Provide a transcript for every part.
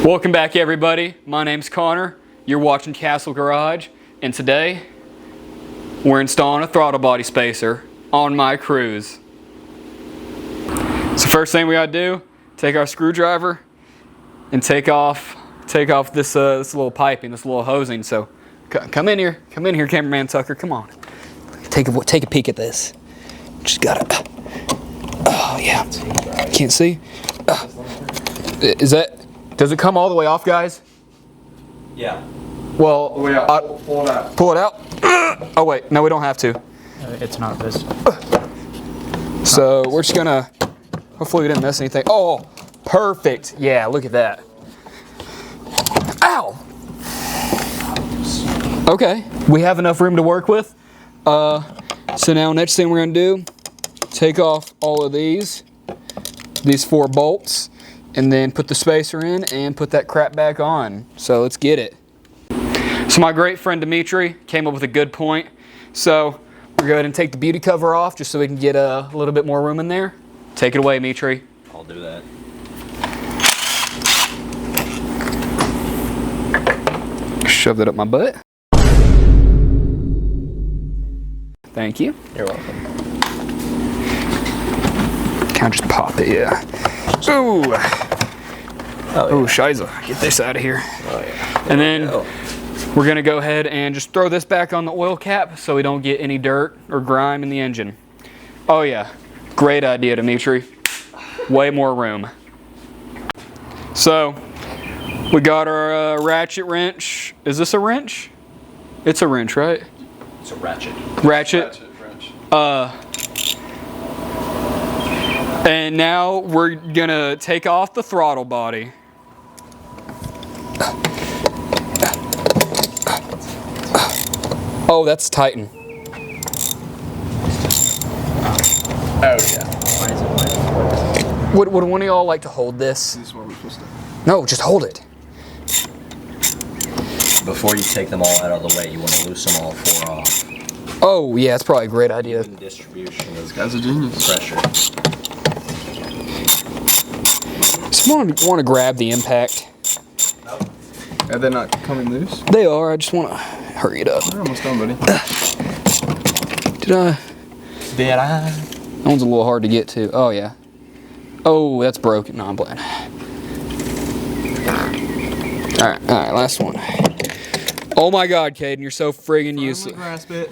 Welcome back, everybody. My name's Connor. You're watching Castle Garage, and today we're installing a throttle body spacer on my Cruze. So first thing we gotta do, take our screwdriver and take off this little piping, this little hosing. So come in here, cameraman Tucker. Come on, take a peek at this. Just gotta. Oh yeah, can't see. Does it come all the way off, guys? Yeah. Well, pull it out. Pull it out. Oh wait, no, we don't have to. It's not this. So we're just gonna. Hopefully we didn't miss anything. Oh, perfect. Yeah, look at that. Ow. Okay, we have enough room to work with. So now next thing we're gonna do, take off all of these 4 bolts, and then put the spacer in and put that crap back on. So let's get it. So my great friend Dimitri came up with a good point. So we're going to take the beauty cover off just so we can get a little bit more room in there. Take it away, Dimitri. I'll do that. Shove that up my butt. Thank you. You're welcome. Kind of just pop it, yeah. Ooh. Oh, yeah. Ooh, shiza. Get this out of here. Oh, yeah. And then we're gonna go ahead and just throw this back on the oil cap so we don't get any dirt or grime in the engine. Oh yeah, great idea, Dimitri. Way more room. So, we got our ratchet wrench. Is this a wrench? It's a wrench, right? It's a ratchet. Ratchet. And now we're gonna take off the throttle body. Oh, that's Titan. Oh yeah. Would one of y'all like to hold this? This is what we're supposed to do. No, just hold it. Before you take them all out of the way, you want to loose them all 4 off. Oh yeah, that's probably a great idea. Even distribution This is guy's a genius. pressure. Just want to grab the impact. Are they not coming loose? They are. I just want to hurry it up. We're almost done, buddy. Did I? That one's a little hard to get to. Oh yeah. Oh, that's broken. No, I'm playing. All right, last one. Oh my God, Caden, you're so friggin' useless. Grasp it.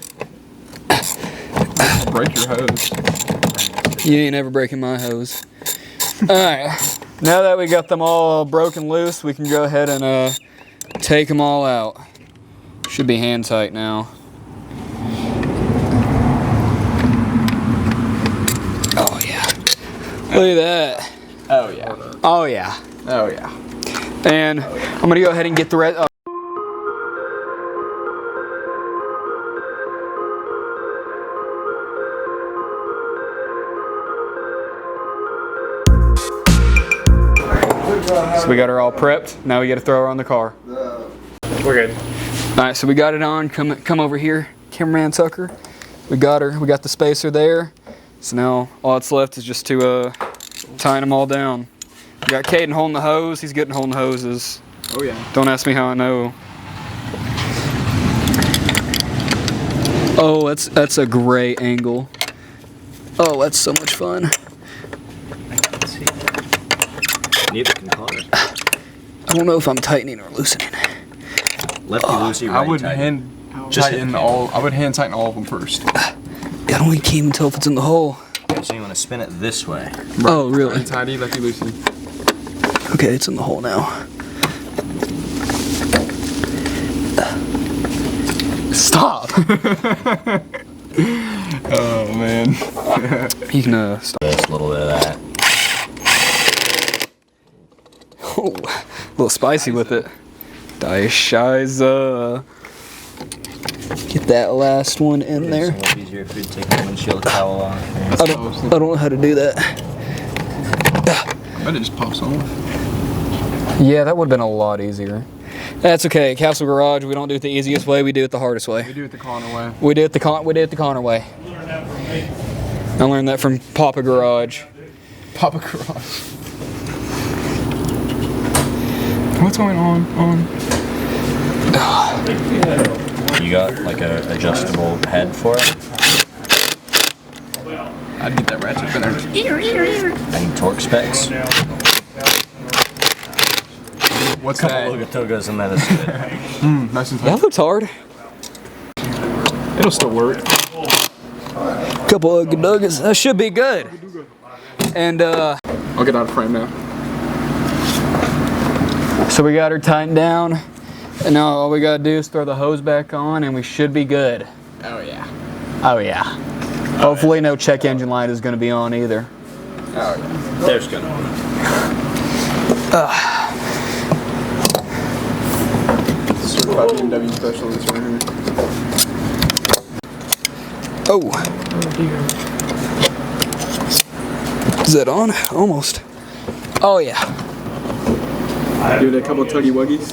Break your hose. You ain't ever breaking my hose. All right. Now that we got them all broken loose, we can go ahead and take them all out. Should be hand tight now. Oh yeah. Look at that. Oh yeah. Oh yeah. Oh yeah. And I'm gonna go ahead and get the rest. So we got her all prepped. Now we got to throw her on the car. We're good. All right, so we got it on. Come over here, cameraman Tucker. We got her. We got the spacer there. So now all that's left is just to tying them all down. We got Caden holding the hose. He's good at holding hoses. Oh yeah. Don't ask me how I know. Oh, that's a great angle. Oh, that's so much fun. Neither can Connor. I don't know if I'm tightening or loosening. Lefty loosey, I would righty hand Just tighten all. I would hand tighten all of them first. I don't want to keep until if it's in the hole. tighty. So you want to spin it this way. Oh, really? Righty tighty, lefty loosey. Okay, it's in the hole now. Stop! Oh man. You can stop. Just a little bit of that. Oh, a little spicy with it. Die shiza. Get that last one in there. It's a little easier if you take the windshield towel off. I don't know how to do that. I bet it just pops off. Yeah, that would have been a lot easier. That's okay. Castle Garage, we don't do it the easiest way. We do it the hardest way. We do it the Connor way. We do it the Connor way. I learned that from Papa Garage. Papa Garage. What's going on? You got like a adjustable head for it? I'd get that ratchet spinner. Any torque specs? What's Couple that? Lugatugas and that is good. Nice and tight. That looks hard. It'll still work. Couple of nuggets. That should be good. And I'll get out of frame now. so we got her tightened down. And now all we gotta do is throw the hose back on and we should be good. Oh yeah. Oh yeah. Hopefully no check engine light is gonna be on either. Oh yeah. There's gonna Certified BMW specialist right here. Oh. Is that on? Almost. Oh yeah. Give it a couple tuggy wuggies.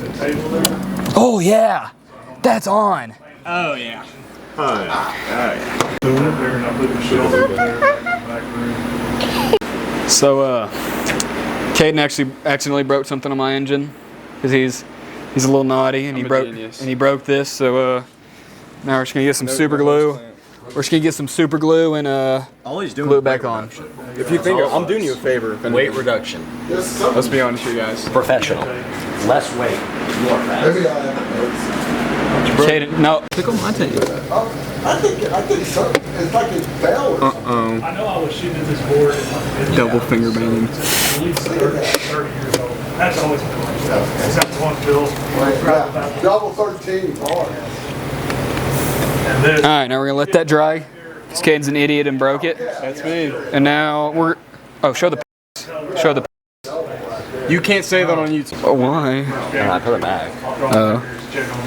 Oh yeah. That's on. Oh yeah. So Caden actually accidentally broke something on my engine because he's a little naughty and I'm he a broke genius. this. So now we're just gonna get some super glue. We're just gonna get some super glue and all he's doing glue is it back weight on. reduction. If you think I'm doing you a favor, if Weight anything. reduction. Let's be honest here, guys. Professional. Less weight, more fast. Caden, no. Tickle my tank. I think so. It's like it's bell. Uh-oh. I know I was shooting at this board and Double finger banging. at least 30 years old. That's always been like that. That's one bill. Yeah. Double 13 hard. And this, All right, now we're gonna let that dry. This Caden's an idiot and broke it. That's me. And now we're. Oh, show the. Show the. You can't say that on YouTube. Oh, why? And I put it back. Oh.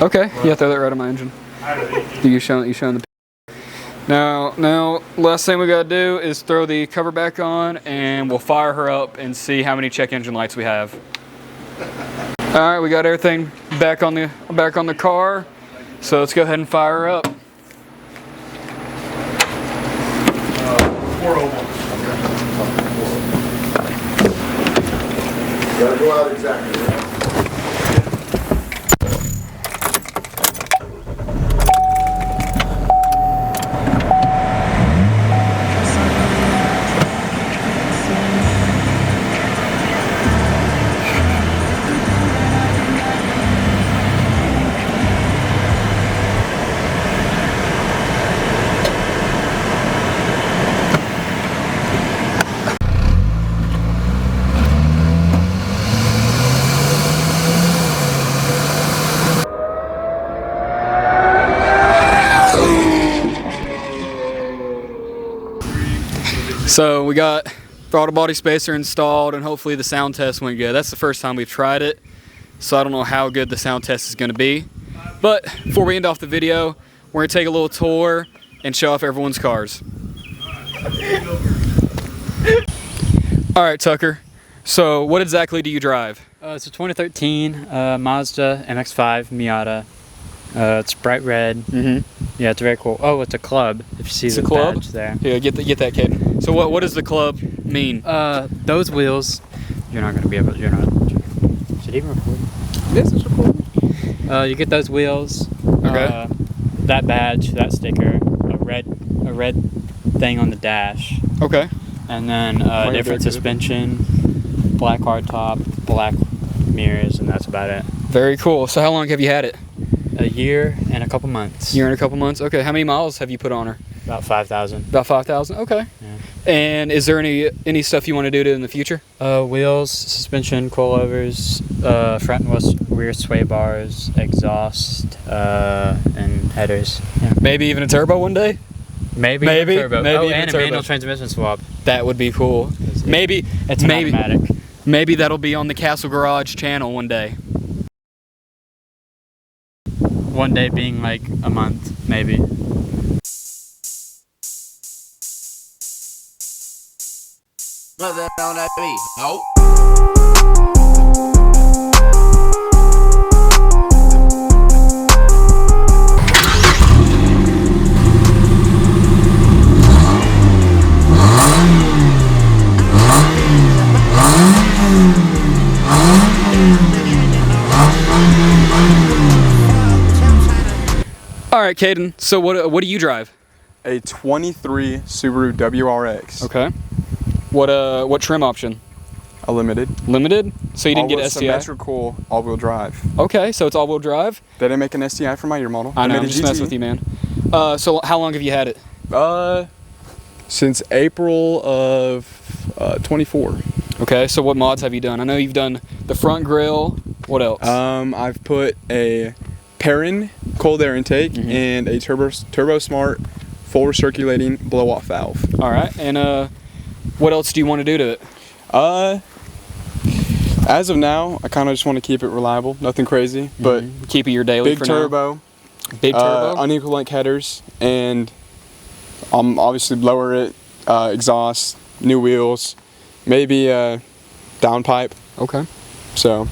Okay. Yeah, throw that right on my engine. You showing the. Now, last thing we gotta do is throw the cover back on, and we'll fire her up and see how many check engine lights we have. All right, we got everything back on the car, so let's go ahead and fire her up. 401. Gotta go out exactly. So we got throttle body spacer installed, and hopefully the sound test went good. That's the first time we've tried it, so I don't know how good the sound test is going to be. But before we end off the video, we're going to take a little tour and show off everyone's cars. All right, Tucker. So what exactly do you drive? It's a 2013 Mazda MX-5 Miata. It's bright red. Mm-hmm. Yeah, it's very cool. Oh, it's a club. If you see It's the a club? badge there. Yeah, get that, Kate. So what does the club mean? Those wheels, you're not gonna be able. You're not. Should even record. This is recording. You get those wheels. Okay. That badge, that sticker, a red thing on the dash, Okay. and then you're different good. suspension, black hardtop, black mirrors, and that's about it. Very cool. So how long have you had it? A year and a couple months. Year and a couple months. Okay. How many miles have you put on her? About 5,000. About 5,000. Okay. Yeah. And is there any stuff you want to do in the future? Wheels, suspension, coilovers, front and rear sway bars, exhaust, and headers. Yeah. Maybe even a turbo one day. Maybe. Maybe. Turbo. Maybe Oh, even and a turbo. manual transmission swap. That would be cool. Maybe It's an automatic. Maybe that'll be on the Castle Garage channel one day. One day being like a month, maybe. Nothing on that beat. Oh. right, Caden. So what do you drive? A 23 Subaru WRX. Okay. What trim option? A limited. Limited? So you didn't get All-wheel STI? symmetrical all-wheel drive. Okay, so it's all-wheel drive. They didn't make an STI for my year model. I know. They I'm made a just messing GT. with you, man. So how long have you had it? Since April of 24. Okay. So what mods have you done? I know you've done the front grille. What else? I've put a Perrin cold air intake and a Turbo Smart full recirculating blow-off valve. All right. And what else do you want to do to it? As of now, I kind of just want to keep it reliable, nothing crazy, but Keep it your daily big for turbo, now. Big turbo. unequal link headers, and obviously blower it, exhaust, new wheels, maybe a downpipe. Okay. So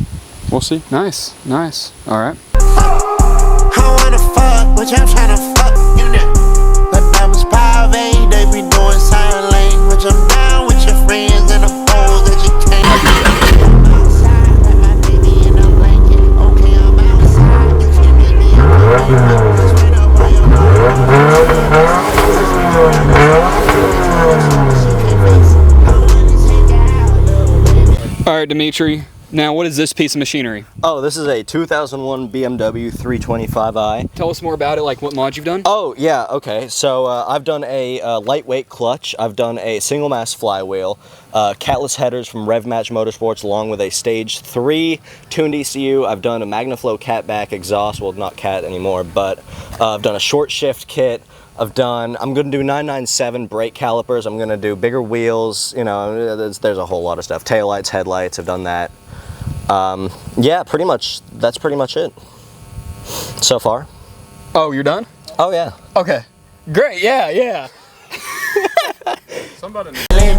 we'll see. Nice. Nice. All right. I wanna fuck, but I'm tryna fuck you now. But that was private, they be doing sign language. I'm down with your friends and the foes that you can't. Outside with my baby in a blanket. Okay, I'm outside. You can meet me straight up on your All right, Dimitri. Now, what is this piece of machinery? Oh, this is a 2001 BMW 325i. Tell us more about it, like what mods you've done. Oh, yeah, okay. So I've done a lightweight clutch. I've done a single mass flywheel, catless headers from RevMatch Motorsports along with a stage 3 tuned ECU. I've done a MagnaFlow catback exhaust, well, not cat anymore, but I've done a short shift kit. I'm going to do 997 brake calipers. I'm going to do bigger wheels. You know, there's a whole lot of stuff. Taillights, headlights, I've done that. Yeah, pretty much, that's pretty much it so far. Oh, you're done? Oh, yeah. Okay. Great. Yeah. Let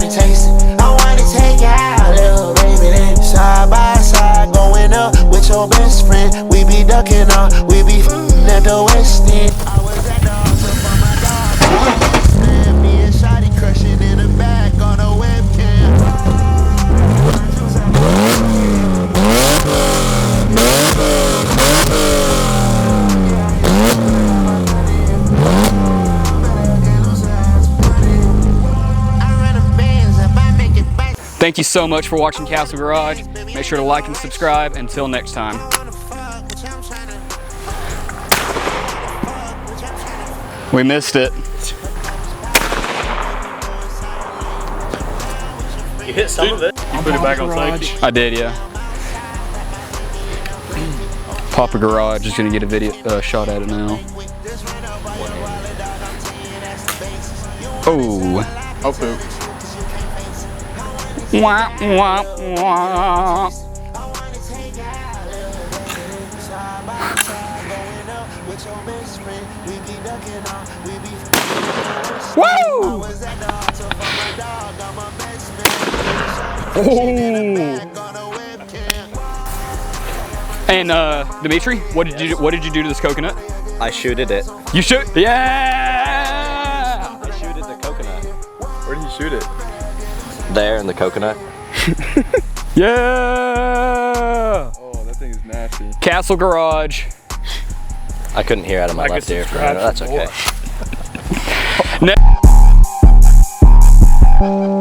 me taste it. I wanna take you out, little baby. Then side by side, going up with your best friend. We be ducking up, we be at the West End. I was at the altar for my dog. Stand me and shawty crushing in the back on a webcam. Thank you so much for watching Castle Garage. Make sure to like and subscribe. Until next time. We missed it. You hit some of it. You put it back on safety. I did, yeah. Papa Garage is gonna get a video shot at it now. Oh. Oh, poop. Wah, wah, wah. Woo! Oh. And Dimitri, what did you do to this coconut? I shooted it. You shoot? Yeah! I shooted the coconut. Where did you shoot it? There in the coconut. Yeah! Oh, that thing is nasty. Castle Garage. I couldn't hear out of my Like left and ear for a minute. subscribe That's for okay. Ne-